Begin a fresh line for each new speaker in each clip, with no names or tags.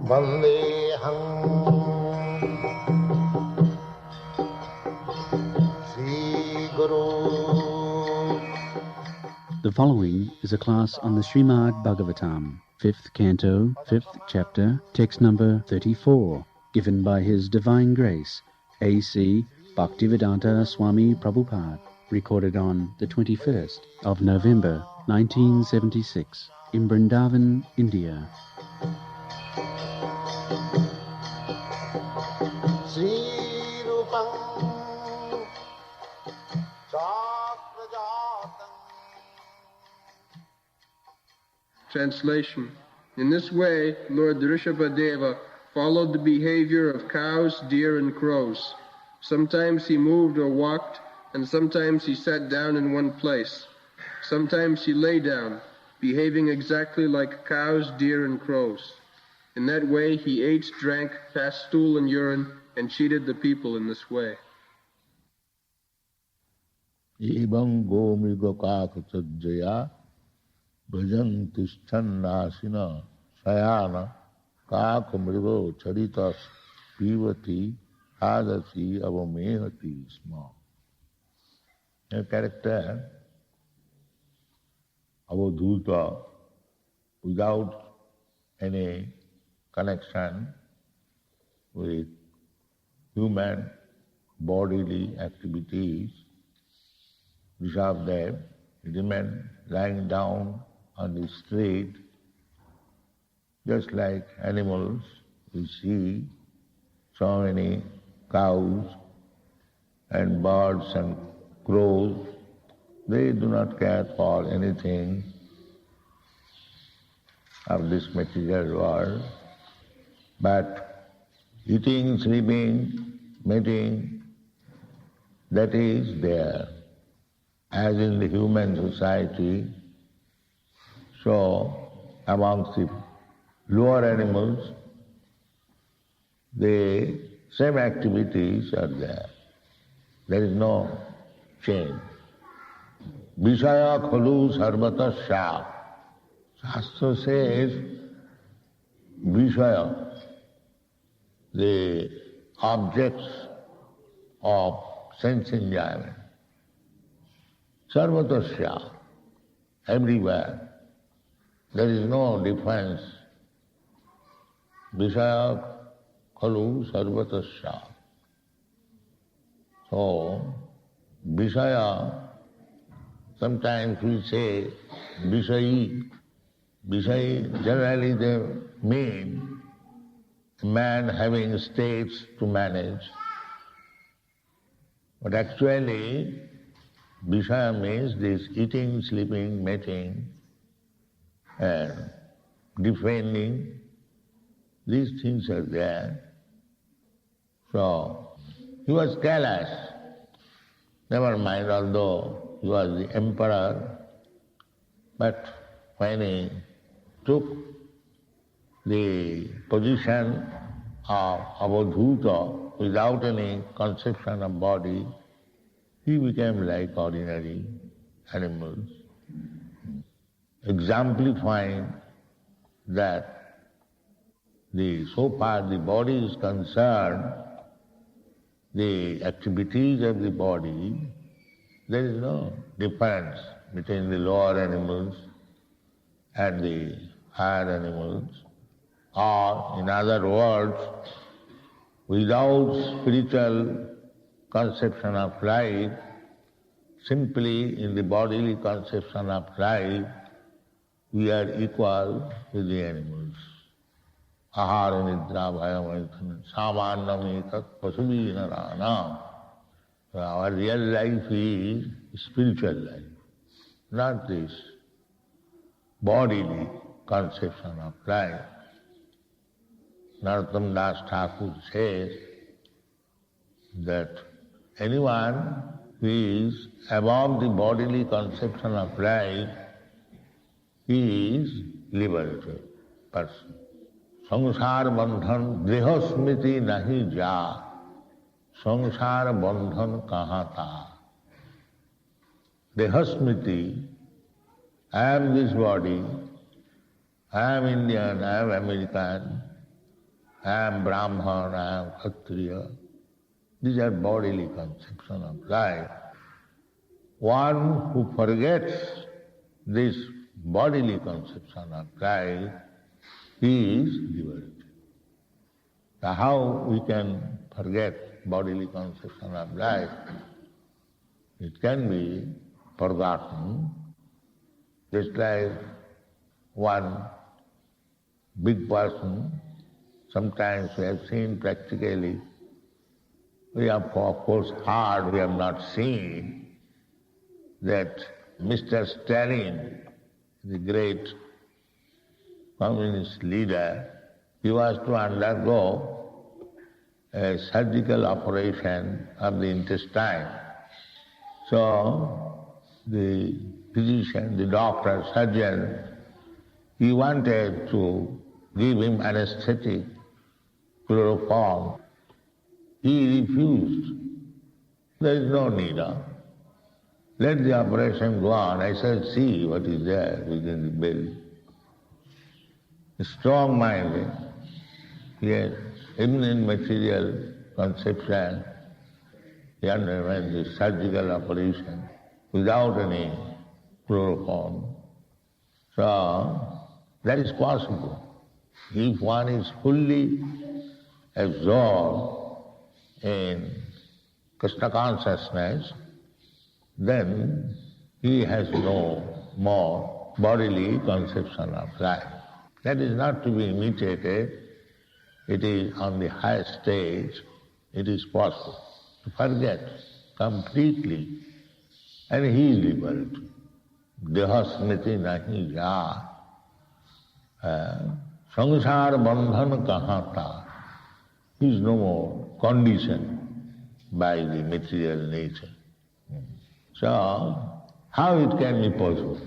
Vandeham Sri Guru.
The following is a class on the Srimad Bhagavatam, 5th Canto, 5th Chapter, text number 34, given by His Divine Grace, A.C. Bhaktivedanta Swami Prabhupada, recorded on the 21st of November, 1976, in Vrindavan, India.
Sri Rupam Chakrajatam.
Translation. In this way, Lord Rishabhadeva followed the behavior of cows, deer, and crows. Sometimes he moved or walked, and sometimes he sat down in one place. Sometimes he lay down, behaving exactly like cows, deer, and crows. In that way, he ate, drank, passed stool and urine, and cheated the people in this way.
Evam gomriga kakachajjaya bhajan tisthannasina sayana kakamrigo charitas pivati hadasi avamehati sma. A character, avadhuta, without any connection with human bodily activities, Rishabhdev remained lying down on the street, just like animals. We see so many cows and birds and crows. They do not care for anything of this material world, but eating, sleeping, mating, that is there. As in the human society, so amongst the lower animals, the same activities are there. There is no change. Vishaya khalu sarvata sya. Shastra says, Vishaya, the objects of sense enjoyment, sarvatasya, everywhere. There is no difference. Vishaya khalu sarvatasya. So, Vishaya, sometimes we say Vishayi. Vishayi, generally they mean a man having states to manage. But actually, Vishaya means this eating, sleeping, mating, and defending. These things are there. So, he was careless. Never mind, although he was the emperor, but when he took the position of avadhuta without any conception of body, he became like ordinary animals, exemplifying that so far the body is concerned, the activities of the body, there is no difference between the lower animals and the higher animals. Or, in other words, without spiritual conception of life, simply in the bodily conception of life, we are equal with the animals. Ahara nidra bhayamaithana samannam etat pasubhinarana. Our real life is spiritual life, not this bodily conception of life. Narottam Das Thakur says that anyone who is above the bodily conception of life is liberated person. Sansar bandhan drihasmiti nahi ja, sansar bandhan kaha ta. Drihasmiti, I am this body, I am Indian, I am American, I am Brahman, I am Kshatriya. These are bodily conception of life. One who forgets this bodily conception of life, he is liberated. So how we can forget bodily conception of life? It can be forgotten, just like one big person. Sometimes we have seen practically. We have, of course, heard, we have not seen that Mr. Stalin, the great communist leader, he was to undergo a surgical operation of the intestine. So the physician, the doctor, surgeon, he wanted to give him anesthetic, chloroform. He refused. There is no need of. Let the operation go on. I shall see what is there within the belly. Strong-minded, yes, even in material conception, he underwent the surgical operation without any chloroform. So that is possible. If one is fully absorbed in Krishna consciousness, then he has no more bodily conception of life. That is not to be imitated. It is on the highest stage, it is possible to forget completely, and he is liberated. Deha smriti nahi ja, sangsar bandhan kahan ta. He is no more conditioned by the material nature. So, how it can be possible?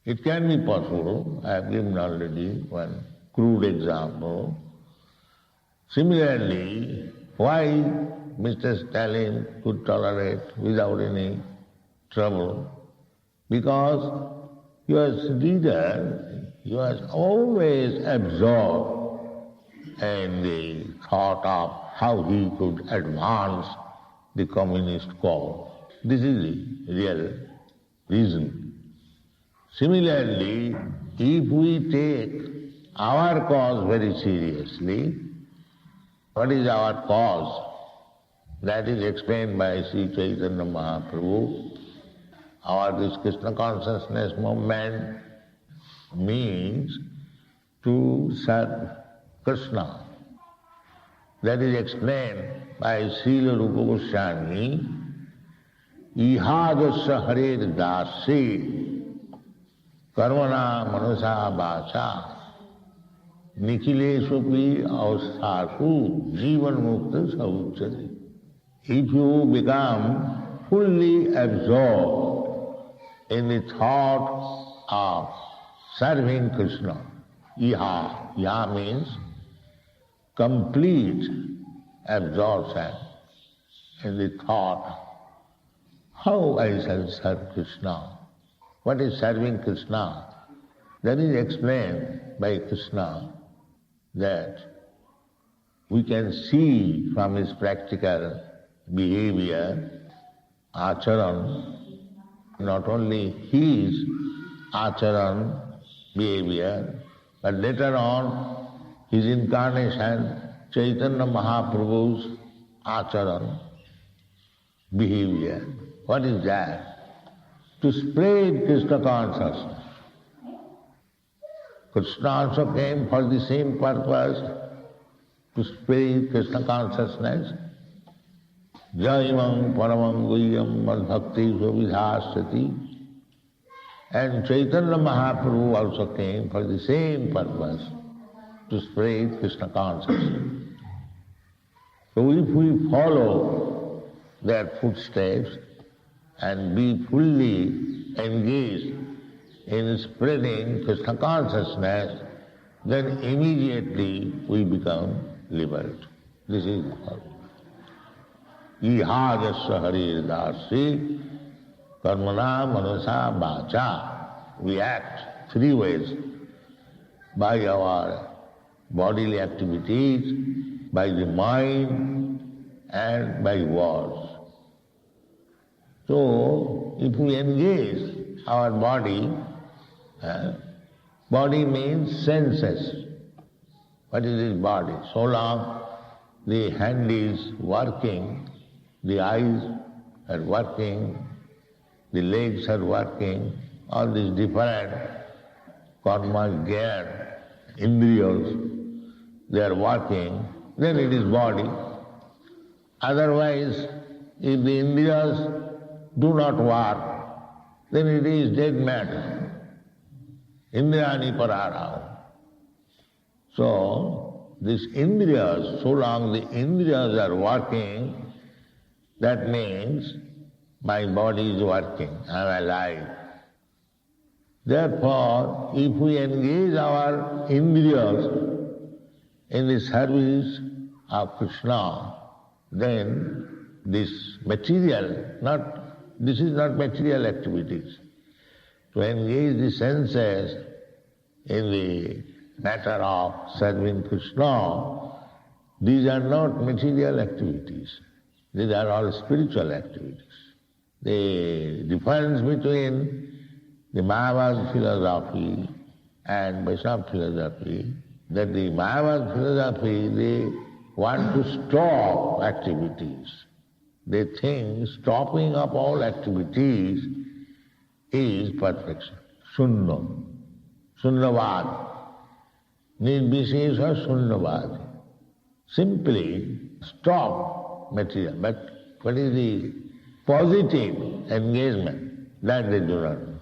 It can be possible, I have given already one crude example. Similarly, why Mr. Stalin could tolerate without any trouble? Because he was leader, he was always absorbed in the thought of how he could advance the communist cause. This is the real reason. Similarly, if we take our cause very seriously, what is our cause? That is explained by Sri Chaitanya Mahaprabhu. This Krishna consciousness movement means to serve Krishna. That is explained by Srila Rupa Goswami. Ihadasya harer dasi karmana manasa vacha nikhilesvapi avasthasu jivan mukta sauchari. If you become fully absorbed in the thought of serving Krishna, iha means complete absorption in the thought, how I shall serve Krishna? What is serving Krishna? That is explained by Krishna that we can see from his practical behavior, acharan, not only his acharan, behavior, but later on his incarnation, Chaitanya Mahaprabhu's acharan, behavior. What is that? To spread Krishna consciousness. Krishna also came for the same purpose, to spread Krishna consciousness. Jaimam paramam guhyam madbhakti sovidhasati. And Chaitanya Mahaprabhu also came for the same purpose, to spread Krishna consciousness. So if we follow their footsteps and be fully engaged in spreading Krishna consciousness, then immediately we become liberated. This is the purpose. Ihadasya harir dasi karmana manasa vacha. We act three ways: by our bodily activities by the mind and by words. So, if we engage our body, body means senses. What is this body? So long the hand is working, the eyes are working, the legs are working, all these different karma, gyan, indriyas, they are working, then it is body. Otherwise, if the indriyas do not work, then it is dead matter. Indriyani pararao. So, these indriyas, so long the indriyas are working, that means my body is working, I am alive. Therefore, if we engage our indriyas in the service of Krishna, then this material, this is not material activities. To engage the senses in the matter of serving Krishna, these are not material activities. These are all spiritual activities. The difference between the Mayavad philosophy and Vaishnava philosophy, that the Mayavad philosophy, they want to stop activities. They think stopping of all activities is perfection. Sunna. Sunnavad. Nirvishesha sunnavad. Simply stop material. But what is the positive engagement? That they do not know.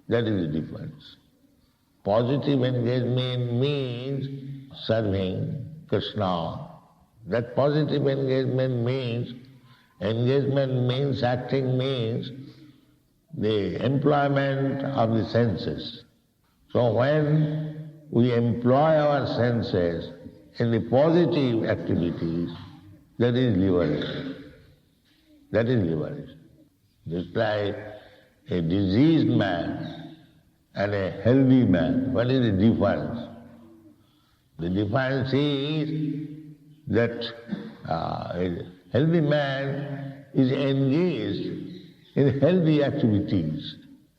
That is the difference. Positive engagement means serving Krishna. That positive engagement means acting means the employment of the senses. So when we employ our senses in the positive activities, that is liberation. That is liberation. Just like a diseased man and a healthy man, what is the difference? The difference is that a healthy man is engaged in healthy activities,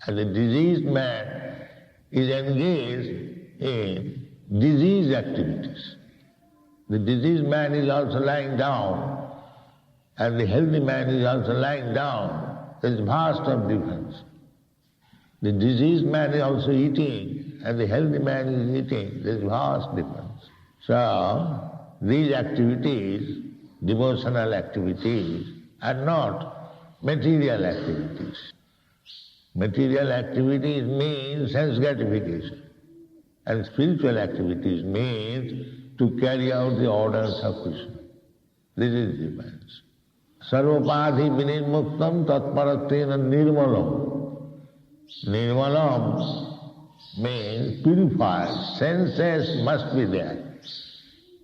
and the diseased man is engaged in disease activities. The diseased man is also lying down, and the healthy man is also lying down. There is vast of difference. The diseased man is also eating, and the healthy man is eating. There is vast difference. So, these activities, devotional activities, are not material activities. Material activities mean sense gratification, and spiritual activities means to carry out the orders of Krishna. This is the difference. Sarvapadhi vinirmuktam tatparatena nirmalam. Nirmalam means purified. Senses must be there.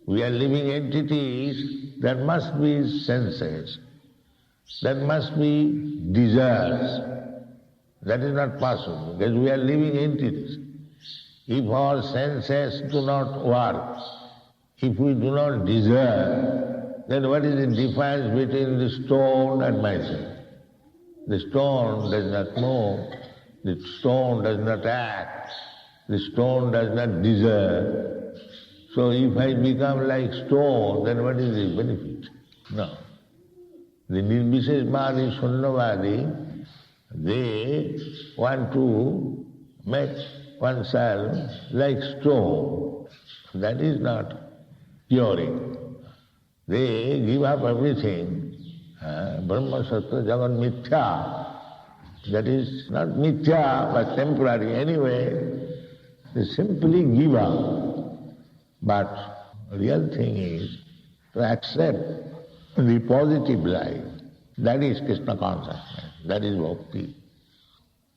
We are living entities, there must be senses. There must be desires. That is not possible, because we are living entities. If our senses do not work, if we do not desire, then what is the difference between the stone and myself? The stone does not move, the stone does not act, the stone does not desire. So if I become like stone, then what is the benefit? No. The Nirvishesvadi, Sunnavadi, they want to make oneself like stone. That is not curing. They give up everything. Brahma, Sattva, Jagat, Mithya. That is not Mithya, but temporary. Anyway, they simply give up. But the real thing is to accept the positive life. That is Krishna consciousness. That is bhakti.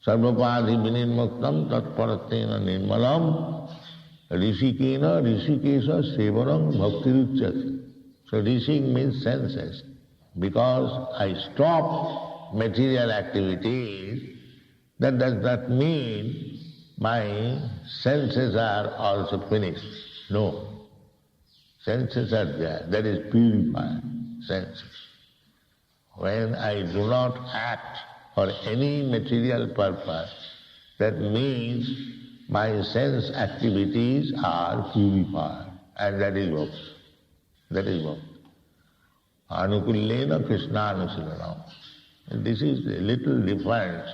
Sarvapadhi vinirmuktam tatparatena nirmalam rishikena rishikesha sevaram bhaktiruchyate. So rishik means senses. Because I stop material activities, that does not mean my senses are also finished. No. Senses are there. That is purified senses. When I do not act for any material purpose, that means my sense activities are purified. And that is bhakti. That is bhakti. Anukullena Krishnaanusilanam. This is a little difference,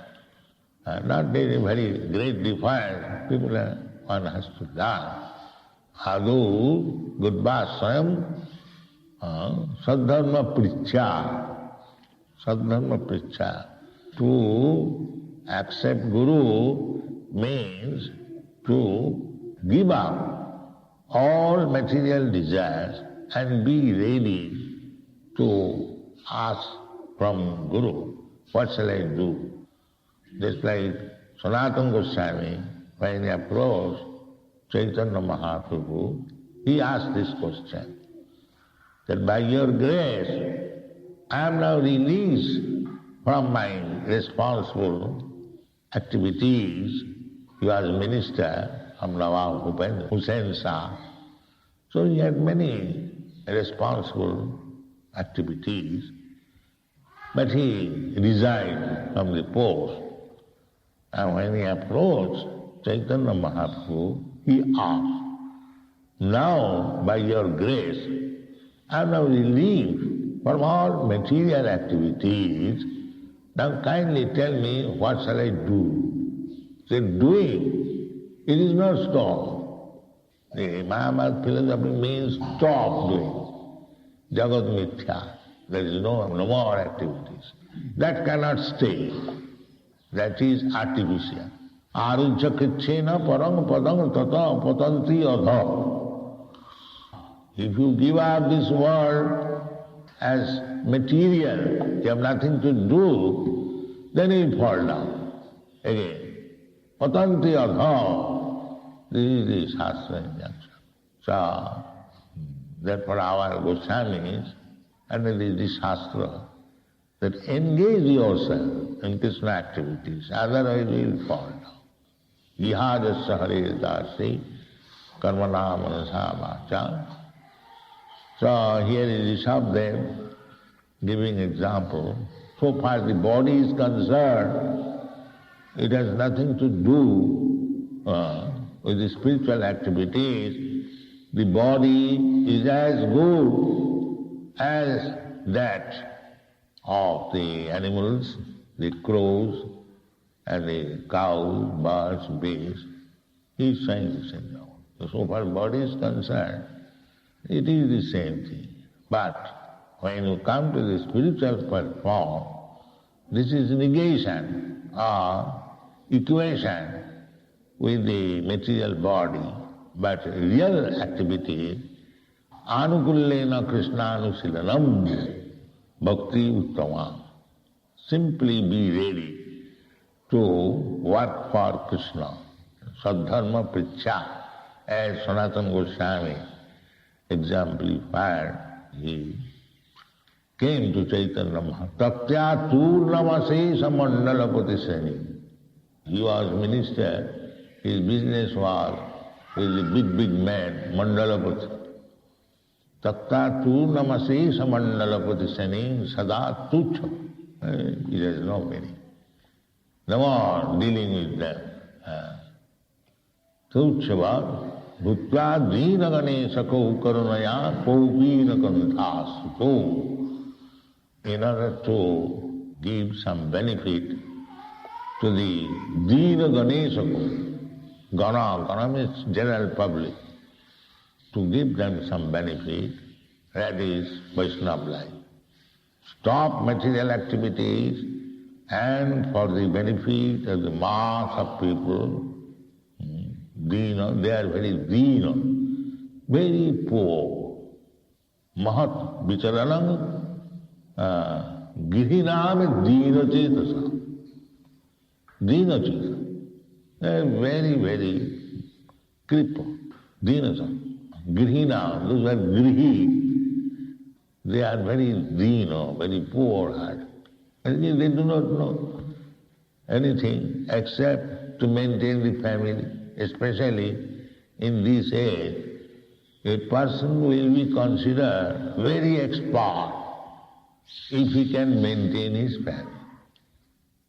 not a very great difference. One has to learn. Adu Gudvasayam Sadharma Pricha. Sadharma Pricha. To accept Guru means to give up all material desires and be ready to ask from Guru, what shall I do? Just like Sanatana Goswami, when he approached Chaitanya Mahaprabhu, he asked this question, that by your grace, I am now released from my responsible activities. You are the minister of Nawab Hussain Shah. So he had many responsible activities, but he resigned from the post. And when he approached Chaitanya Mahaprabhu, he asked, now by your grace, I am now relieved from all material activities. Now kindly tell me, what shall I do? He said, doing, it is not stop. The Mahabharata philosophy means stop doing. Jagat mithya. There is no more activities. That cannot stay. That is artificial. Arujya krichena parang padang tata patanti adha. If you give up this world as material, you have nothing to do, then you fall down again. Patanti adha. This is the Shastra injunction. So, therefore our Goswamis, and it is the Shastra, that engage yourself in Krishna activities, otherwise you will fall down. Ihadasya hare dasi karmana manasa vacha. So here is Rishabdev giving example. So far the body is concerned, it has nothing to do with the spiritual activities. The body is as good as that of the animals, the crows and the cows, birds, beasts. He is saying the same thing. So far body is concerned, it is the same thing. But when you come to the spiritual form, this is negation or equation with the material body. But real activity, anukullena krishnaanusilanam bhakti uttama. Simply be ready to work for Krishna. Sadharma pricha, as Sanatana Goswami exemplified, he came to Chaitanya Mahaprabhu. Tatya turnamase samandalapati seni. He was minister, his business was with the big man, Mandalapati. Tatta tu namase samandalapati sani sada tucha. It has no meaning. No more dealing with them. Tuchava bhutva dhinagane sako karunaya kopina kanthasuko. In order to give some benefit to the Dina Ganesako, Gana means general public, to give them some benefit, that is Vaishnava life. Stop material activities and for the benefit of the mass of people, Dina, they are very Dina, very poor. Mahat vicharanam Gihinam Dina Chetasa. Dina Chetasa. They are very, very crippled. Dinasa. Grihina, those are grihi. They are very dino, very poor heart. And they do not know anything except to maintain the family, especially in this age a person will be considered very expert if he can maintain his family.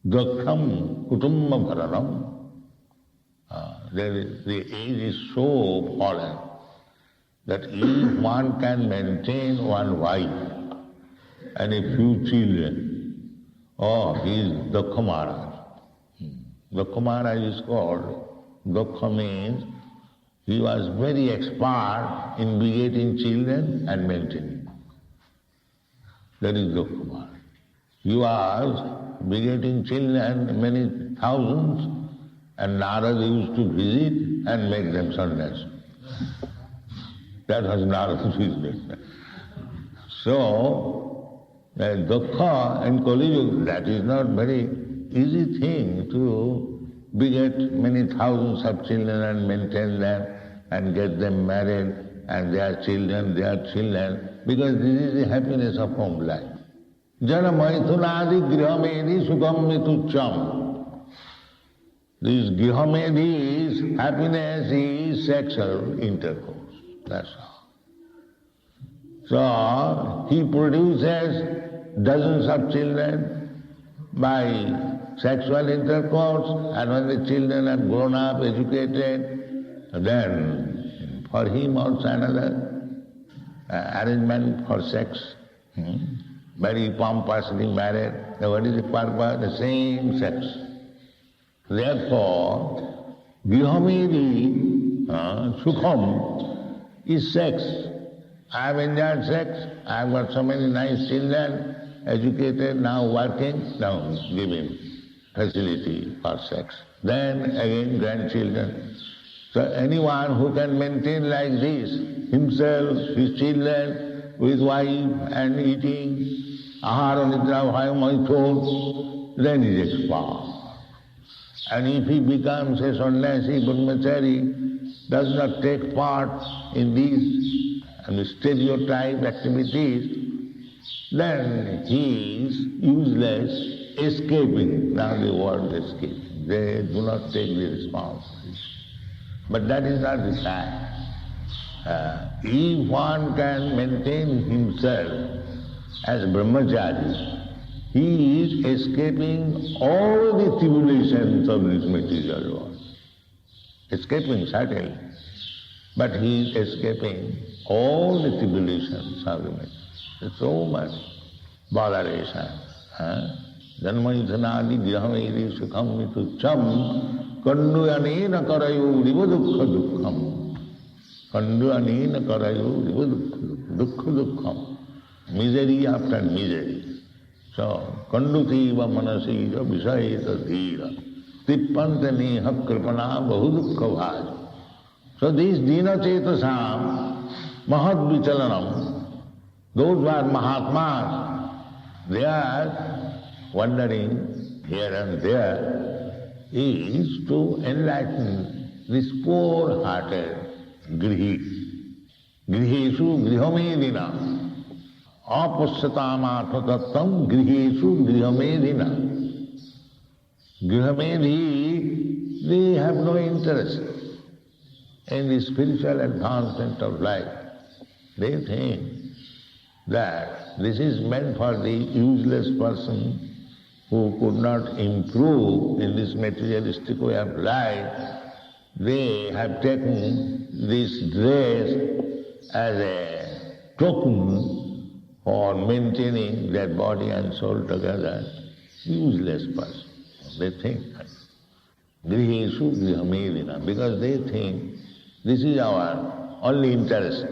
Daksham kutumba bharanam. The age is so fallen that if one can maintain one wife and a few children, he is Daksha Maharaj. Daksha Maharaj is called, Daksha means he was very expert in begetting children and maintaining. That is Daksha Maharaj. He was begetting children, many thousands, and Narada used to visit and make them sannyas. That was Narada's business. So, Daksha and Kali Yuga, that is not very easy thing to beget many thousands of children and maintain them and get them married and their children, because this is the happiness of home life. Jana maithunadi grihamedi sukham. This grihamedi, happiness is sexual intercourse. That's all. So he produces dozens of children by sexual intercourse, and when the children are grown up, educated, then for him also another arrangement for sex. Very pompously married. What is the purpose? The same sex. Therefore, grihamedi, sukham, is sex. I have enjoyed sex, I have got so many nice children, educated, now working, now give him facility for sex. Then again grandchildren. So anyone who can maintain like this, himself, his children, with wife and eating, ahara nidra bhaya maithun, then he is expert. And if he becomes a sannyasi, Brahmacari, does not take part in these stereotype activities, then he is useless, escaping. Now the word escaping. They do not take the responsibility. But that is not the fact. If one can maintain himself as Brahmacari, he is escaping all the tribulations of this material world. Escaping, certainly. But he is escaping all the tribulations of the material. There's so much botheration. Janmaithanadi grihamedi sukham mitucham kanduyanena karayu riva dukkha dukkham. Kanduyanena karayu riva dukkha dukkham. Misery after misery. So, kandutiva manasi visayeta dhira. Tippanta neha kripana bahu dukkha bhaja. So this dina chetasam mahad vichalanam, those who are Mahatmas, they are wandering here and there, is to enlighten this poor-hearted grihi. Grihesu grihamedina. Apasyatamata tattam grihesu grihamedina. Grihamedi, they have no interest in the spiritual advancement of life. They think that this is meant for the useless person who could not improve in this materialistic way of life. They have taken this dress as a token for maintaining their body and soul together. Useless person. They think that. Grihesu grihamedina, because they think this is our only interest.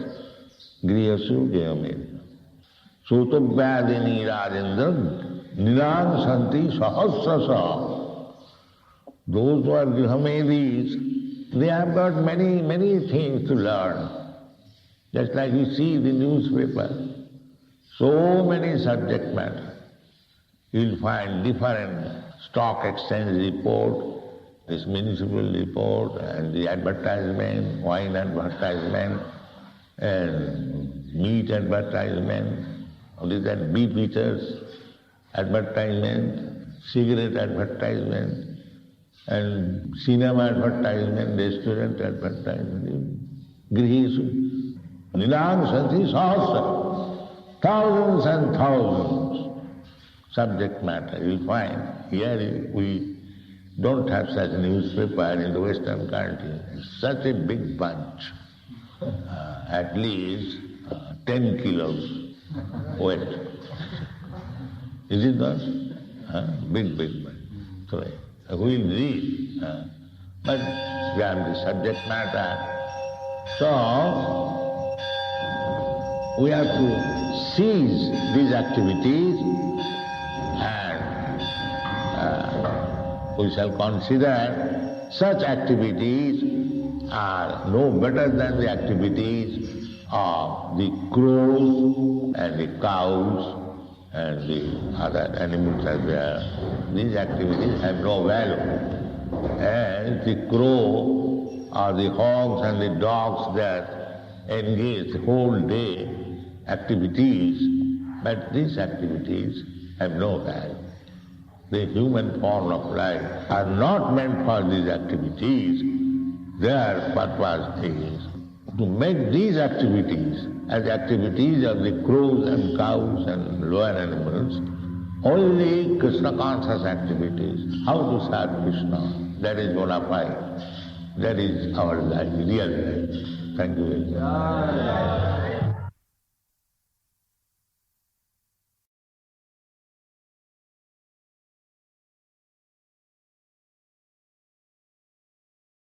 Grihesu grihamedina. Sotavyadini Rajendra Nilang Santi Sahasrasa. Those who are grihamedis, they have got many things to learn. Just like you see the newspaper, so many subject matter. You'll find different stock exchange report, this municipal report, and the advertisement, wine advertisement, and meat advertisement, only that beef eaters advertisement, cigarette advertisement, and cinema advertisement, restaurant advertisement. Grihesu. Nilangsati sahasra, thousands and thousands subject matter. You'll find here we don't have such a newspaper in the Western country. It's such a big bunch, at least 10 kilos weight. Is it not? Big bunch. So who will read? But we have the subject matter. So we have to seize these activities and we shall consider such activities are no better than the activities of the crows and the cows and the other animals are there. These activities have no value. And the crow or the hogs and the dogs that engage the whole day activities, but these activities have no value. The human form of life are not meant for these activities. Their purpose is to make these activities as activities of the crows and cows and lower animals only Krishna conscious activities. How to serve Krishna? That is bona fide. That is our life, real life. Thank you very much.